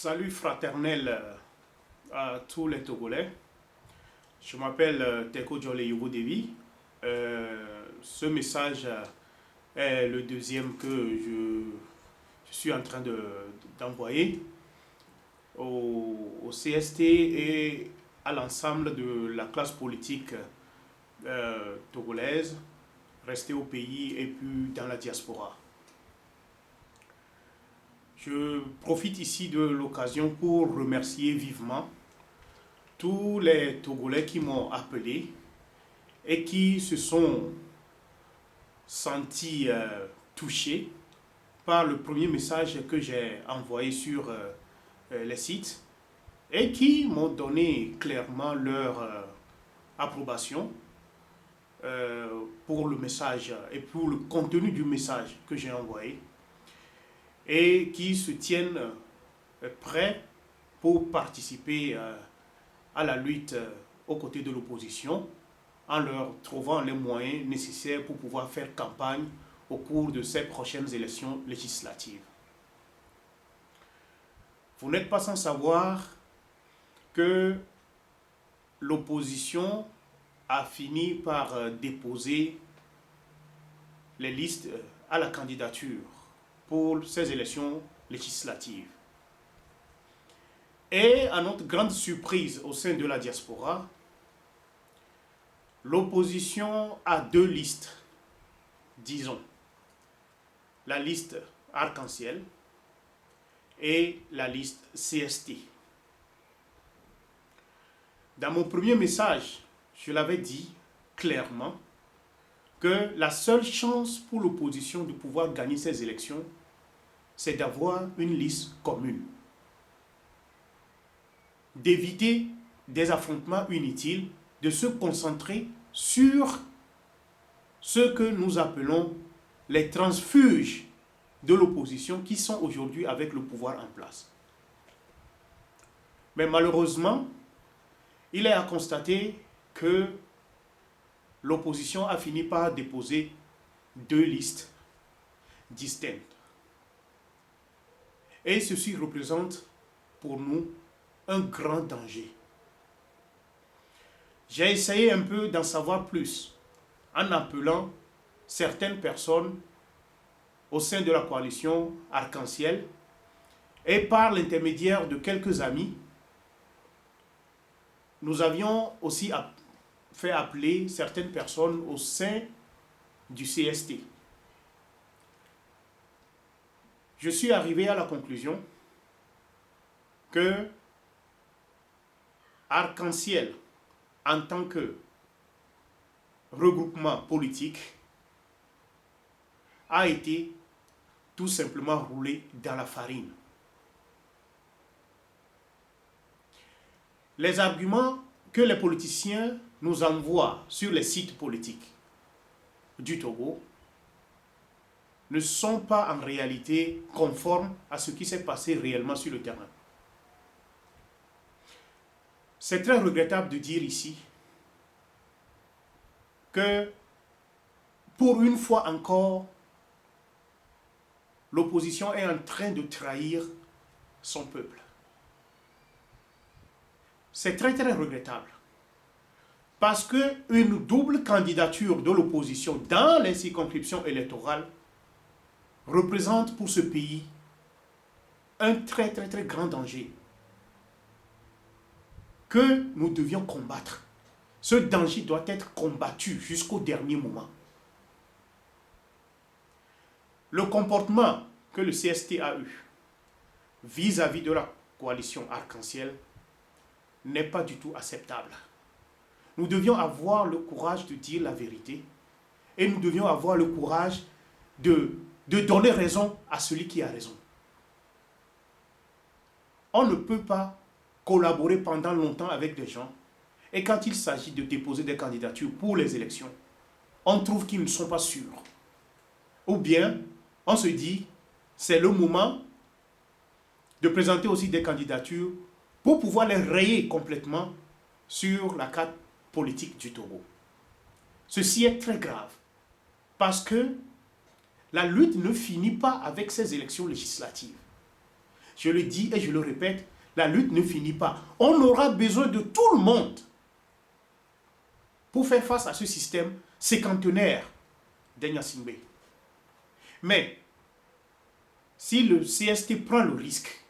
Salut fraternel à tous les Togolais. Je m'appelle Teko Djole Yogo Devi. Ce message est le deuxième que je suis en train d'envoyer au CST et à l'ensemble de la classe politique togolaise restée au pays et puis dans la diaspora. Je profite ici de l'occasion pour remercier vivement tous les Togolais qui m'ont appelé et qui se sont sentis touchés par le premier message que j'ai envoyé sur les sites et qui m'ont donné clairement leur approbation pour le message et pour le contenu du message que j'ai envoyé, et qui se tiennent prêts pour participer à la lutte aux côtés de l'opposition en leur trouvant les moyens nécessaires pour pouvoir faire campagne au cours de ces prochaines élections législatives. Vous n'êtes pas sans savoir que l'opposition a fini par déposer les listes à la candidature pour ces élections législatives. Et à notre grande surprise au sein de la diaspora, l'opposition a deux listes, disons, la liste Arc-en-Ciel et la liste CST. Dans mon premier message, je l'avais dit clairement que la seule chance pour l'opposition de pouvoir gagner ces élections, c'est d'avoir une liste commune, d'éviter des affrontements inutiles, de se concentrer sur ce que nous appelons les transfuges de l'opposition qui sont aujourd'hui avec le pouvoir en place. Mais malheureusement, il est à constater que l'opposition a fini par déposer deux listes distinctes. Et ceci représente pour nous un grand danger. J'ai essayé un peu d'en savoir plus en appelant certaines personnes au sein de la coalition Arc-en-Ciel et par l'intermédiaire de quelques amis. Nous avions aussi fait appeler certaines personnes au sein du CST. Je suis arrivé à la conclusion que Arc-en-Ciel, en tant que regroupement politique, a été tout simplement roulé dans la farine. Les arguments que les politiciens nous envoient sur les sites politiques du Togo ne sont pas en réalité conformes à ce qui s'est passé réellement sur le terrain. C'est très regrettable de dire ici que, pour une fois encore, l'opposition est en train de trahir son peuple. C'est très très regrettable. Parce qu'une double candidature de l'opposition dans les circonscriptions électorales représente pour ce pays un très très très grand danger que nous devions combattre. Ce danger doit être combattu jusqu'au dernier moment. Le comportement que le CST a eu vis-à-vis de la coalition Arc-en-Ciel n'est pas du tout acceptable. Nous devions avoir le courage de dire la vérité et nous devions avoir le courage de donner raison à celui qui a raison. On ne peut pas collaborer pendant longtemps avec des gens et quand il s'agit de déposer des candidatures pour les élections, on trouve qu'ils ne sont pas sûrs. Ou bien, on se dit, c'est le moment de présenter aussi des candidatures pour pouvoir les rayer complètement sur la carte politique du Togo. Ceci est très grave parce que la lutte ne finit pas avec ces élections législatives. Je le dis et je le répète, la lutte ne finit pas. On aura besoin de tout le monde pour faire face à ce système séquantenaire d'Enyasingbe. Mais si le CST prend le risque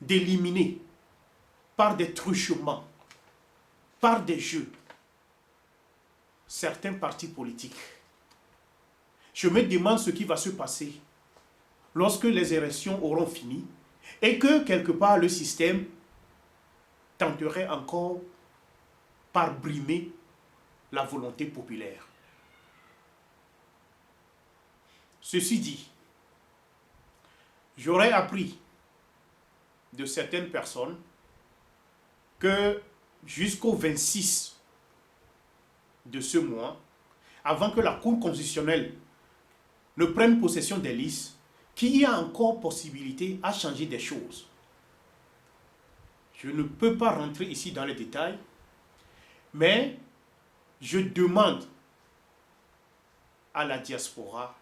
d'éliminer par des truchements, par des jeux, certains partis politiques, je me demande ce qui va se passer lorsque les élections auront fini et que quelque part le système tenterait encore par brimer la volonté populaire. Ceci dit, j'aurais appris de certaines personnes que jusqu'au 26 de ce mois, avant que la Cour constitutionnelle ne prenne possession des listes, qu'il y a encore possibilité à changer des choses. Je ne peux pas rentrer ici dans les détails, mais je demande à la diaspora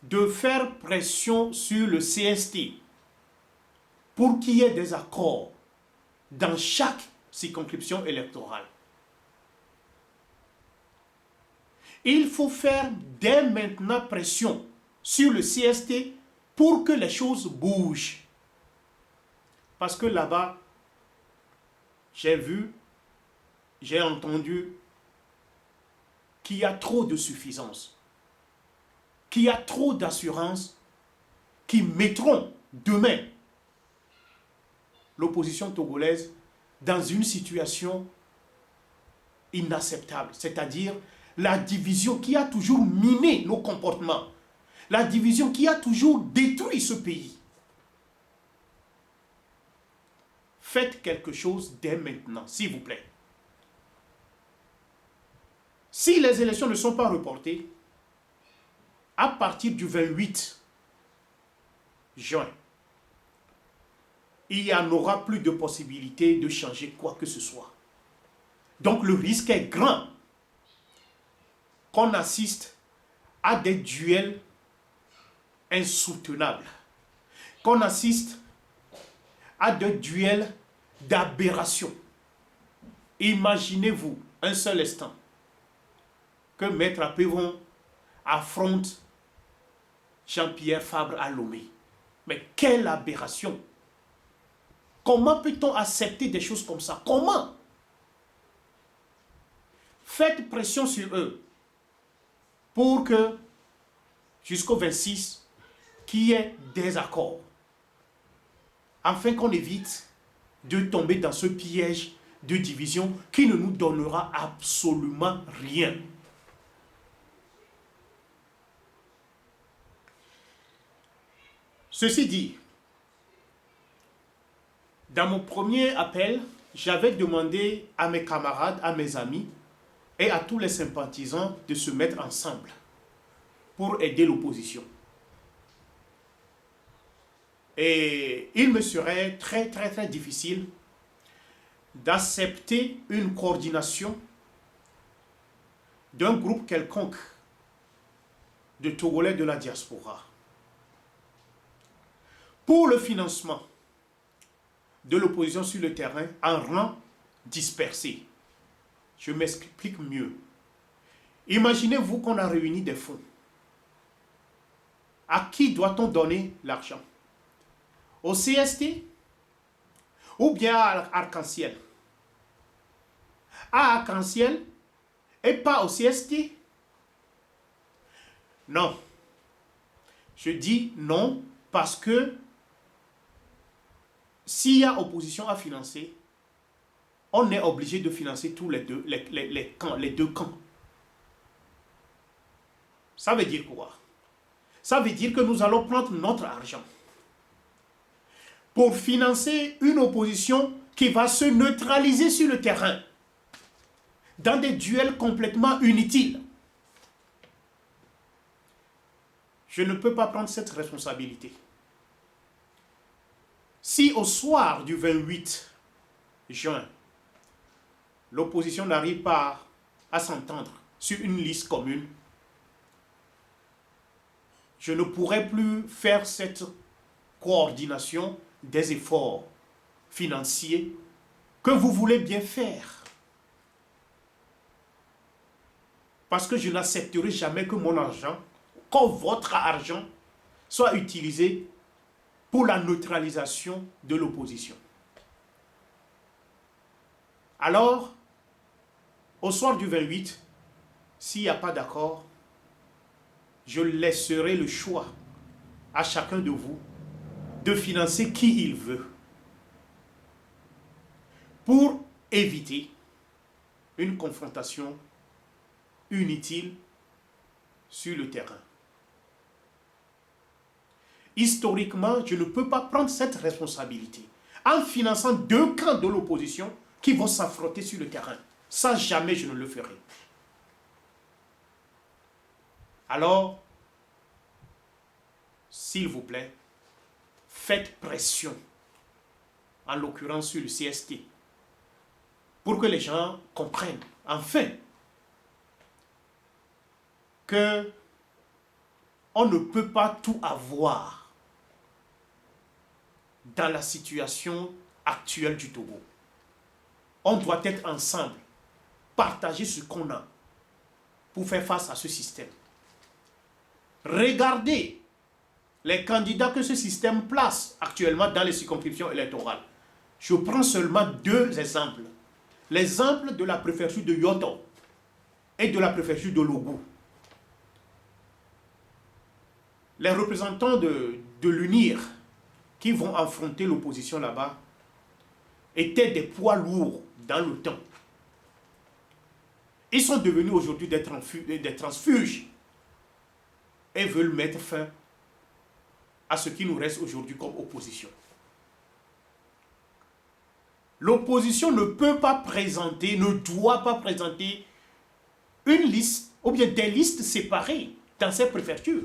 de faire pression sur le CST pour qu'il y ait des accords dans chaque circonscription électorale. Il faut faire dès maintenant pression sur le CST pour que les choses bougent. Parce que là-bas, j'ai vu, j'ai entendu qu'il y a trop de suffisance, qu'il y a trop d'assurances qui mettront demain l'opposition togolaise dans une situation inacceptable, c'est-à-dire la division qui a toujours miné nos comportements, la division qui a toujours détruit ce pays. Faites quelque chose dès maintenant, s'il vous plaît. Si les élections ne sont pas reportées, à partir du 28 juin, il n'y en aura plus de possibilité de changer quoi que ce soit. Donc le risque est grand qu'on assiste à des duels insoutenables, qu'on assiste à des duels d'aberration. Imaginez-vous un seul instant que Maître Apéron affronte Jean-Pierre Fabre à Lomé. Mais quelle aberration! Comment peut-on accepter des choses comme ça? Comment? Faites pression sur eux pour que jusqu'au 26, qu'il y ait des accords, afin qu'on évite de tomber dans ce piège de division qui ne nous donnera absolument rien. Ceci dit, dans mon premier appel, j'avais demandé à mes camarades, à mes amis et à tous les sympathisants de se mettre ensemble pour aider l'opposition. Et il me serait très difficile d'accepter une coordination d'un groupe quelconque de Togolais de la diaspora pour le financement de l'opposition sur le terrain en rang dispersé. Je m'explique mieux. Imaginez-vous qu'on a réuni des fonds. À qui doit-on donner l'argent? Au CST ou bien à Arc-en-Ciel? À Arc-en-Ciel et pas au CST? Non. Je dis non parce que s'il y a opposition à financer, on est obligé de financer tous les deux camps. Ça veut dire quoi? Ça veut dire que nous allons prendre notre argent pour financer une opposition qui va se neutraliser sur le terrain dans des duels complètement inutiles. Je ne peux pas prendre cette responsabilité. Si au soir du 28 juin, l'opposition n'arrive pas à s'entendre sur une liste commune, je ne pourrai plus faire cette coordination des efforts financiers que vous voulez bien faire. Parce que je n'accepterai jamais que mon argent, comme votre argent, soit utilisé pour la neutralisation de l'opposition. Alors, au soir du 28, s'il n'y a pas d'accord, je laisserai le choix à chacun de vous de financer qui il veut pour éviter une confrontation inutile sur le terrain. Historiquement, je ne peux pas prendre cette responsabilité en finançant deux camps de l'opposition qui vont s'affronter sur le terrain. Ça, jamais je ne le ferai. Alors, s'il vous plaît, faites pression, en l'occurrence sur le CST, pour que les gens comprennent, enfin, que on ne peut pas tout avoir dans la situation actuelle du Togo. On doit être ensemble, partager ce qu'on a pour faire face à ce système. Regardez les candidats que ce système place actuellement dans les circonscriptions électorales. Je prends seulement deux exemples. L'exemple de la préfecture de Yoto et de la préfecture de Logou. Les représentants de l'UNIR qui vont affronter l'opposition là-bas étaient des poids lourds dans le temps. Ils sont devenus aujourd'hui des transfuges et veulent mettre fin à ce qui nous reste aujourd'hui comme opposition. L'opposition ne peut pas présenter, ne doit pas présenter une liste ou bien des listes séparées dans ces préfectures.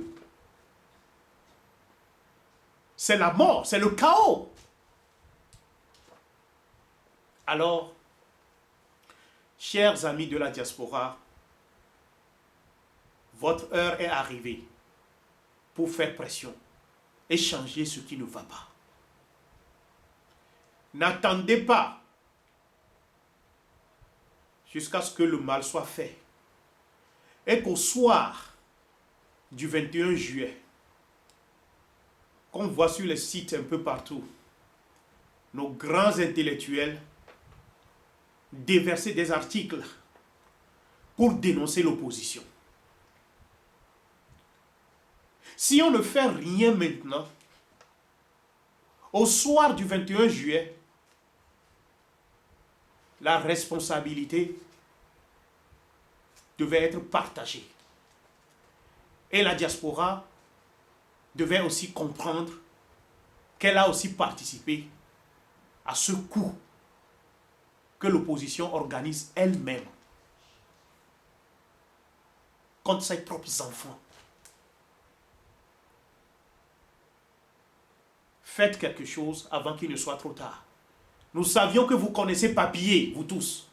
C'est la mort, c'est le chaos. Alors, chers amis de la diaspora, votre heure est arrivée pour faire pression et changer ce qui ne va pas. N'attendez pas jusqu'à ce que le mal soit fait et qu'au soir du 21 juillet, qu'on voit sur les sites un peu partout, nos grands intellectuels déverser des articles pour dénoncer l'opposition. Si on ne fait rien maintenant, au soir du 21 juillet, la responsabilité devait être partagée. Et la diaspora devait aussi comprendre qu'elle a aussi participé à ce coup que l'opposition organise elle-même contre ses propres enfants. Faites quelque chose avant qu'il ne soit trop tard. Nous savions que vous connaissez papier, vous tous.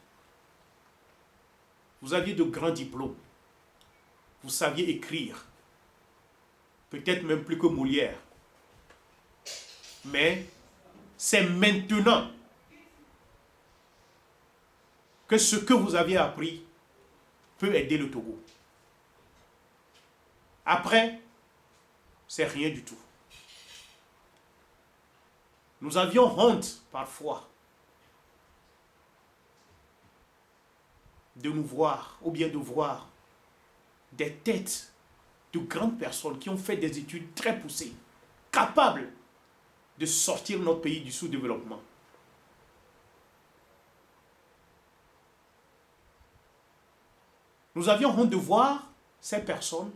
Vous aviez de grands diplômes. Vous saviez écrire. Peut-être même plus que Molière. Mais c'est maintenant que ce que vous aviez appris peut aider le Togo. Après, c'est rien du tout. Nous avions honte parfois de nous voir, ou bien de voir des têtes de grandes personnes qui ont fait des études très poussées, capables de sortir notre pays du sous-développement. Nous avions honte de voir ces personnes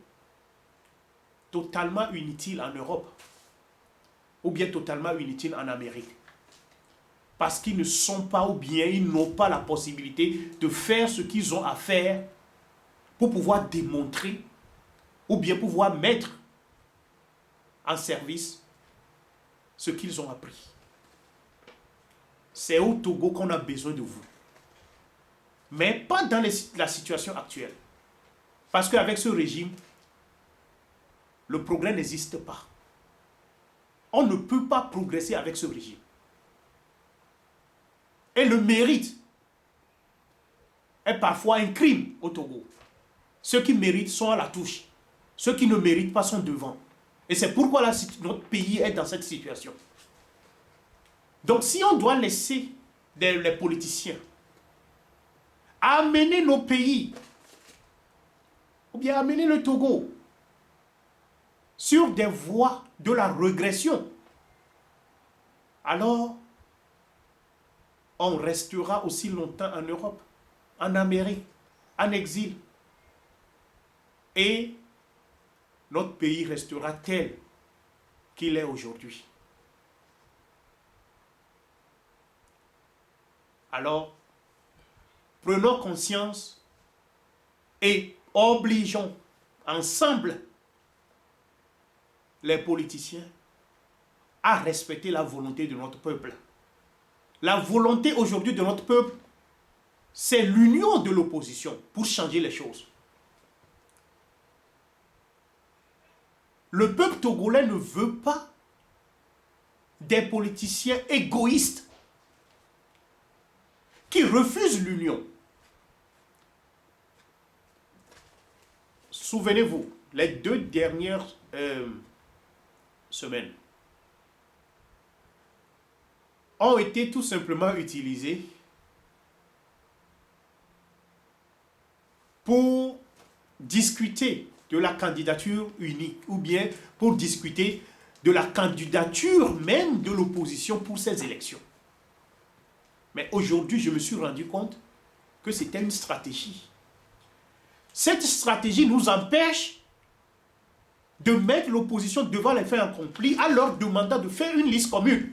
totalement inutiles en Europe, ou bien totalement inutiles en Amérique. Parce qu'ils ne sont pas, ou bien ils n'ont pas la possibilité de faire ce qu'ils ont à faire pour pouvoir démontrer, ou bien pouvoir mettre en service ce qu'ils ont appris. C'est au Togo qu'on a besoin de vous. Mais pas dans la situation actuelle. Parce qu'avec ce régime, le progrès n'existe pas. On ne peut pas progresser avec ce régime. Et le mérite est parfois un crime au Togo. Ceux qui méritent sont à la touche. Ceux qui ne méritent pas sont devant. Et c'est pourquoi notre pays est dans cette situation. Donc si on doit laisser les politiciens amener nos pays, ou bien amener le Togo sur des voies de la régression, alors on restera aussi longtemps en Europe, en Amérique, en exil. Et notre pays restera tel qu'il est aujourd'hui. Alors, prenons conscience et obligeons ensemble les politiciens à respecter la volonté de notre peuple. La volonté aujourd'hui de notre peuple, c'est l'union de l'opposition pour changer les choses. Le peuple togolais ne veut pas des politiciens égoïstes qui refusent l'union. Souvenez-vous, les 2 dernières semaines ont été tout simplement utilisées pour discuter de la candidature unique ou bien pour discuter de la candidature même de l'opposition pour ces élections. Mais aujourd'hui, je me suis rendu compte que c'était une stratégie. Cette stratégie nous empêche de mettre l'opposition devant les faits accomplis en leur demandant de faire une liste commune.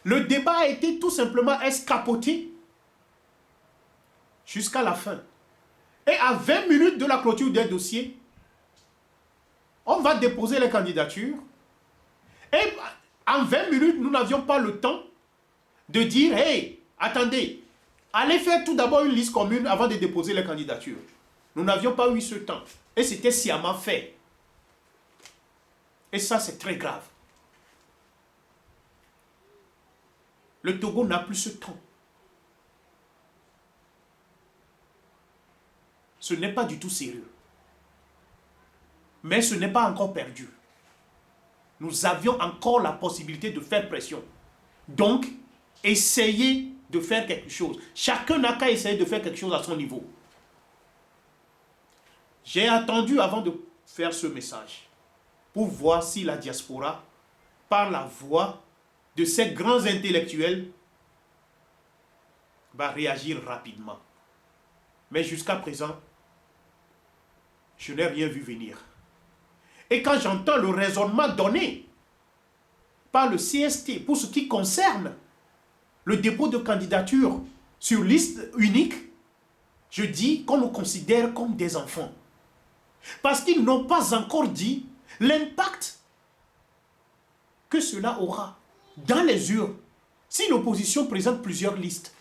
Le débat a été tout simplement escapoté jusqu'à la fin. Et à 20 minutes de la clôture des dossiers, on va déposer les candidatures. Et en 20 minutes, nous n'avions pas le temps de dire, hey, attendez, allez faire tout d'abord une liste commune avant de déposer les candidatures. Nous n'avions pas eu ce temps. Et c'était sciemment fait. Et ça, c'est très grave. Le Togo n'a plus ce temps. Ce n'est pas du tout sérieux. Mais ce n'est pas encore perdu. Nous avions encore la possibilité de faire pression. Donc, essayez de faire quelque chose. Chacun n'a qu'à essayer de faire quelque chose à son niveau. J'ai attendu avant de faire ce message pour voir si la diaspora, par la voix de ces grands intellectuels, va réagir rapidement. Mais jusqu'à présent, je n'ai rien vu venir. Et quand j'entends le raisonnement donné par le CST pour ce qui concerne le dépôt de candidature sur liste unique, je dis qu'on nous considère comme des enfants. Parce qu'ils n'ont pas encore dit l'impact que cela aura dans les urnes si l'opposition présente plusieurs listes.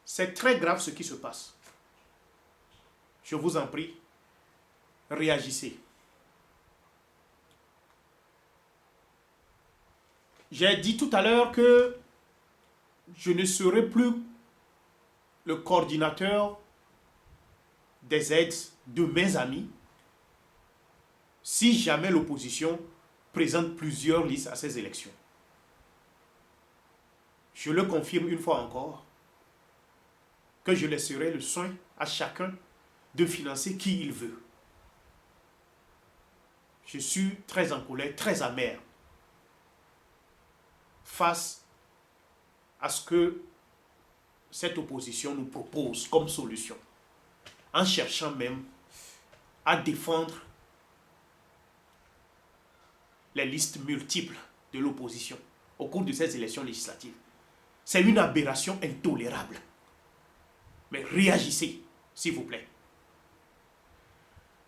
C'est très grave ce qui se passe. Je vous en prie, réagissez. J'ai dit tout à l'heure que je ne serai plus le coordinateur des aides de mes amis si jamais l'opposition présente plusieurs listes à ces élections. Je le confirme une fois encore, que je laisserai le soin à chacun de financer qui il veut. Je suis très en colère, très amer face à ce que cette opposition nous propose comme solution, en cherchant même à défendre les listes multiples de l'opposition au cours de ces élections législatives. C'est une aberration intolérable. Mais réagissez, s'il vous plaît.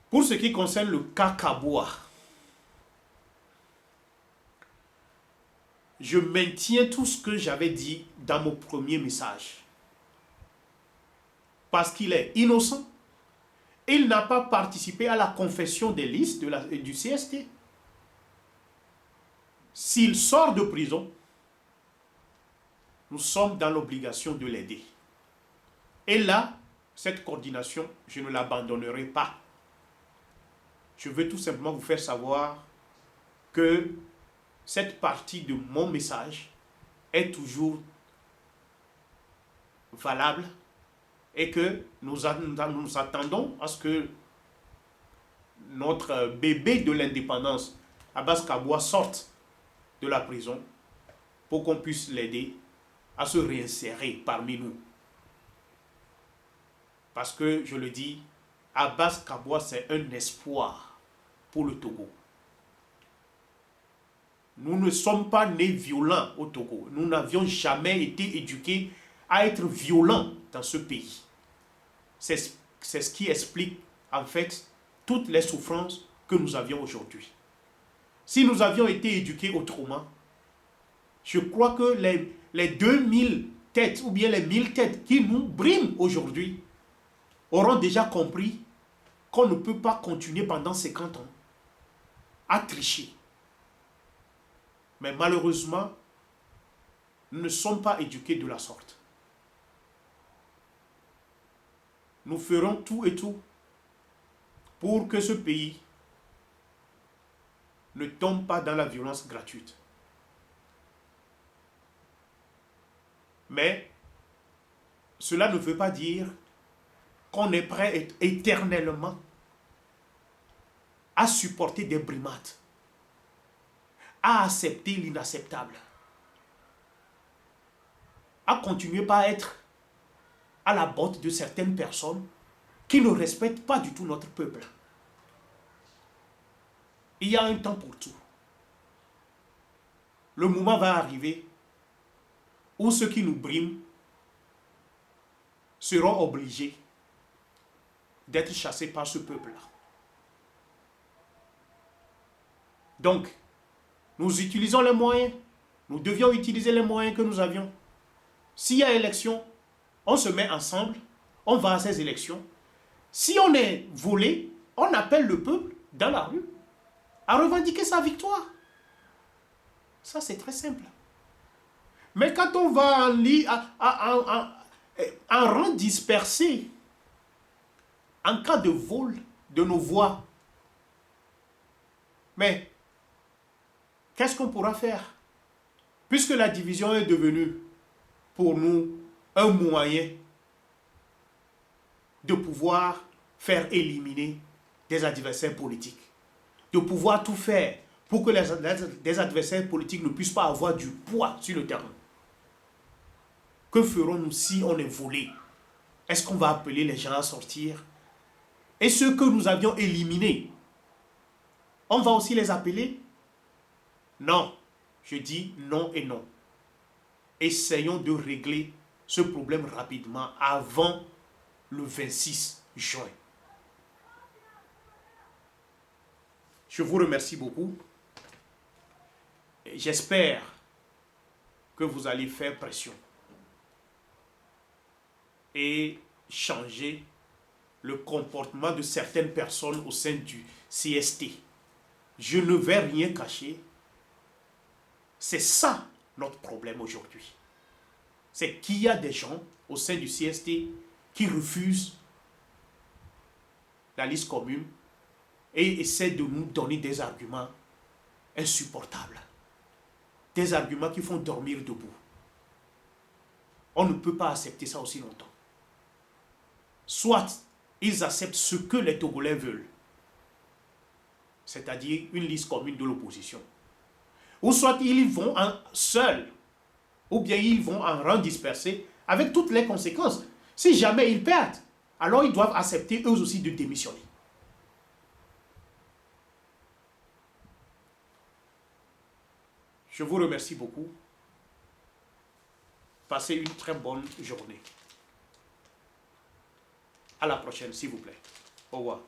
Pour ce qui concerne le cas Kaboua, je maintiens tout ce que j'avais dit dans mon premier message. Parce qu'il est innocent, Il n'a pas participé à la confession des listes du CST. S'il sort de prison, nous sommes dans l'obligation de l'aider. Et là, cette coordination, je ne l'abandonnerai pas. Je veux tout simplement vous faire savoir que cette partie de mon message est toujours valable et que nous attendons à ce que notre bébé de l'indépendance, Abbas Kabwa, sorte de la prison pour qu'on puisse l'aider à se réinsérer parmi nous. Parce que, je le dis, Abbas Kabwa, c'est un espoir pour le Togo. Nous ne sommes pas nés violents au Togo. Nous n'avions jamais été éduqués à être violents dans ce pays. C'est ce qui explique, en fait, toutes les souffrances que nous avions aujourd'hui. Si nous avions été éduqués autrement, je crois que les 2000 têtes ou bien les 1000 têtes qui nous briment aujourd'hui auront déjà compris qu'on ne peut pas continuer pendant 50 ans à tricher. Mais malheureusement, nous ne sommes pas éduqués de la sorte. Nous ferons tout et tout pour que ce pays ne tombe pas dans la violence gratuite. Mais cela ne veut pas dire qu'on est prêt éternellement à supporter des brimades, à accepter l'inacceptable, à continuer par être à la botte de certaines personnes qui ne respectent pas du tout notre peuple. Il y a un temps pour tout. Le moment va arriver où ceux qui nous briment seront obligés d'être chassés par ce peuple-là. Donc, nous utilisons les moyens. Nous devions utiliser les moyens que nous avions. S'il y a élection, on se met ensemble, on va à ces élections. Si on est volé, on appelle le peuple dans la rue à revendiquer sa victoire. Ça, c'est très simple. Mais quand on va en rang dispersé, en cas de vol de nos voix, mais qu'est-ce qu'on pourra faire? Puisque la division est devenue pour nous un moyen de pouvoir faire éliminer des adversaires politiques, de pouvoir tout faire pour que les adversaires politiques ne puissent pas avoir du poids sur le terrain. Que ferons-nous si on est volé? Est-ce qu'on va appeler les gens à sortir? Et ceux que nous avions éliminés, on va aussi les appeler? Non, je dis non et non. Essayons de régler ce problème rapidement avant le 26 juin. Je vous remercie beaucoup. J'espère que vous allez faire pression et changer le comportement de certaines personnes au sein du CST. Je ne vais rien cacher. C'est ça notre problème aujourd'hui. C'est qu'il y a des gens au sein du CST qui refusent la liste commune et essaient de nous donner des arguments insupportables. Des arguments qui font dormir debout. On ne peut pas accepter ça aussi longtemps. Soit ils acceptent ce que les Togolais veulent, c'est-à-dire une liste commune de l'opposition. Ou soit ils vont en seuls, ou bien ils vont en rang dispersé, avec toutes les conséquences. Si jamais ils perdent, alors ils doivent accepter eux aussi de démissionner. Je vous remercie beaucoup. Passez une très bonne journée. À la prochaine, s'il vous plaît. Au revoir.